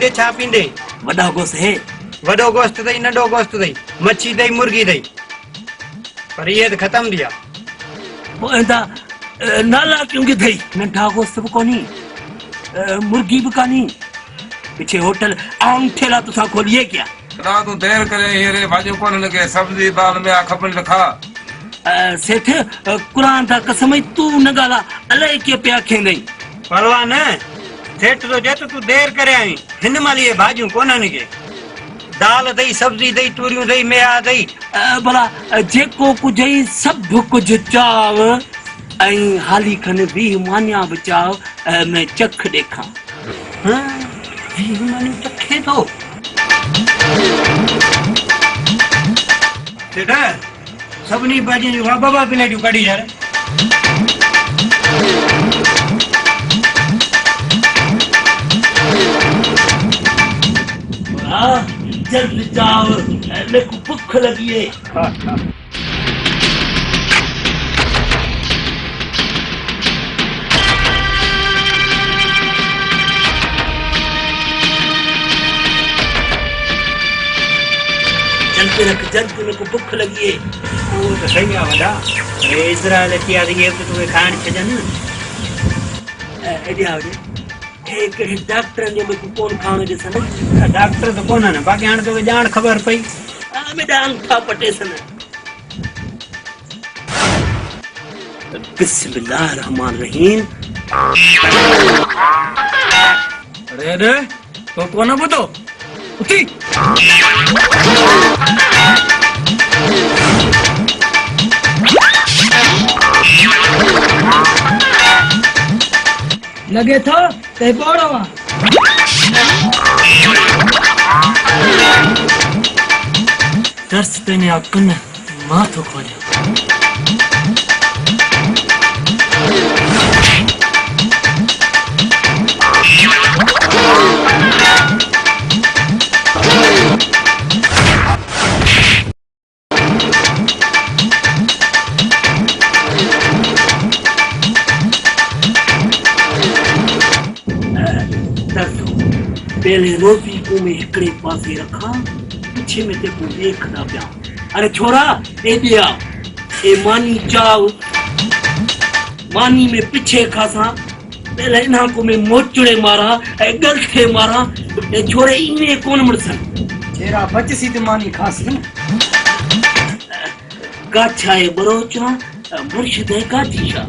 पींदे छा पींदे? वॾा गोश्त है, वॾो गोश्त अथई नंढो गोश्त अथई, मच्छी अथई मुर्गी अथई, पर इहे त ख़तम थी आहे। पोइ नाला क्यों थई? नंढा गोश्त भी कोनी, मुर्गी भी कानी, पीछे होटल आम ठेला तुसा खोलिए क्या? रात तू देर करे ये भाजी कोन लगे, सब्जी दाल में आ खपन रखा। सेठ कुरान दा कसम तू न गाला अले के पिया खेंदई। परवाह न, सेठ तो जत तू देर करे आई, हिन माल ये भाजियूं कोनन के। दाल अथई, सब्जी अथई, तूरियूं अथई, मेहा अथई, भला जेको कुझई सब कुछ चाव ऐं हाली खन भी मानिया बचाव मैं चख देखा। हां भी मानी चखे तो सेठ सबनी भाजियूं जो बाबा प्लेटियूं कढी यार। जल्द जाओ, मेरे को भूख लगी है। जल्दी रख, जल्दी, मेरे को भूख लगी है। वो तो सही है वडा, इजराइल की आ रही है तो तुम्हें खान छजन। एडी आवडे एक डॉक्टर ने मेरे को कौन खाने दे सन? डॉक्टर तो कोन न, बाकी हां तो जान खबर पई। मैं डांग था पटे सन। बिस्मिल्लाह रहमान रहीम। अरे रे तो कोन बुतो उठी लगे थो ते पड़ो दर्स तेने अकन माथो खोलियो। पहले रोटी को मैं एकड़े पासे रखा, पीछे में तेको देखदा पिया। अरे छोरा ए दिया ए मानी चाव, मानी में पीछे खासा, पहले इन्हां को मैं मोचड़े मारा ए गलथे मारा। ए छोरे इने कौन मरसन? तेरा बचसी तो मानी खास न गाछा ए बरोचा मुर्शिद है गाछीशा।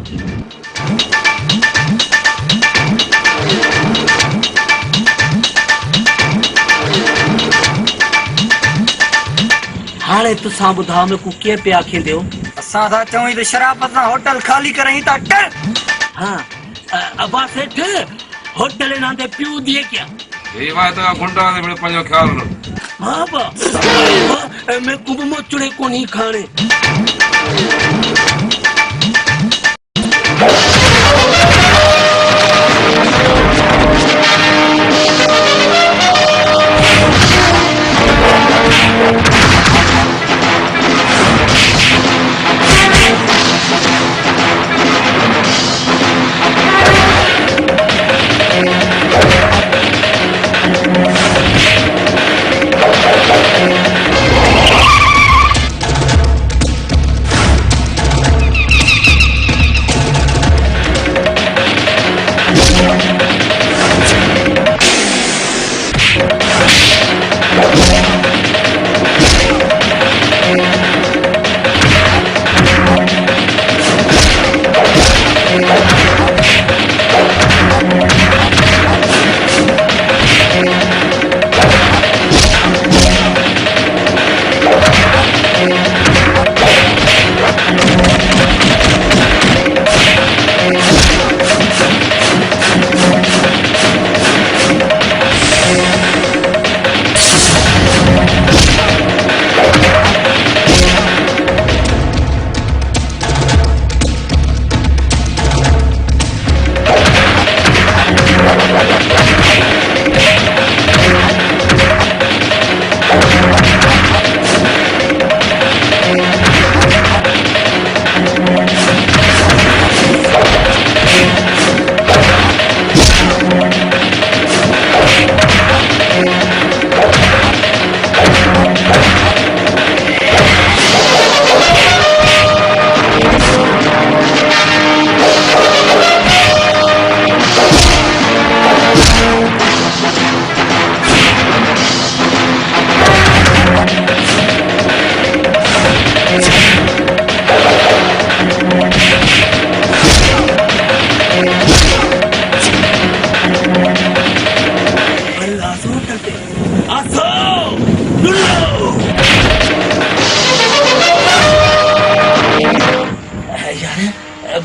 हाणे तुसा बुधा में को के पे आखे देओ? असा था चोई तो शराब ना होटल खाली करई ता टर। हां अबा सेठ होटल ना दे पियो दिए क्या? ये बात तो गुंडा ने बड़े पंजो ख्याल लो। हां बा मैं कुब मोचड़े को नहीं खाने।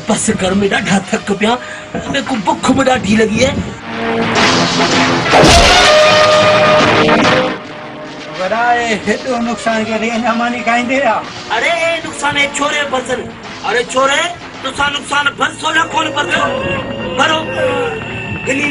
बस कर में ॾाढा थक पिया मेरे को बुख भी ॾाढी लगी है वराए हेॾो नुक़सान करे अञा मानी खाईंदे रहा। अरे नुकसान है छोरे बसन अरे छोरे तुसा नुकसान भरसो न कोन परसो भरो गली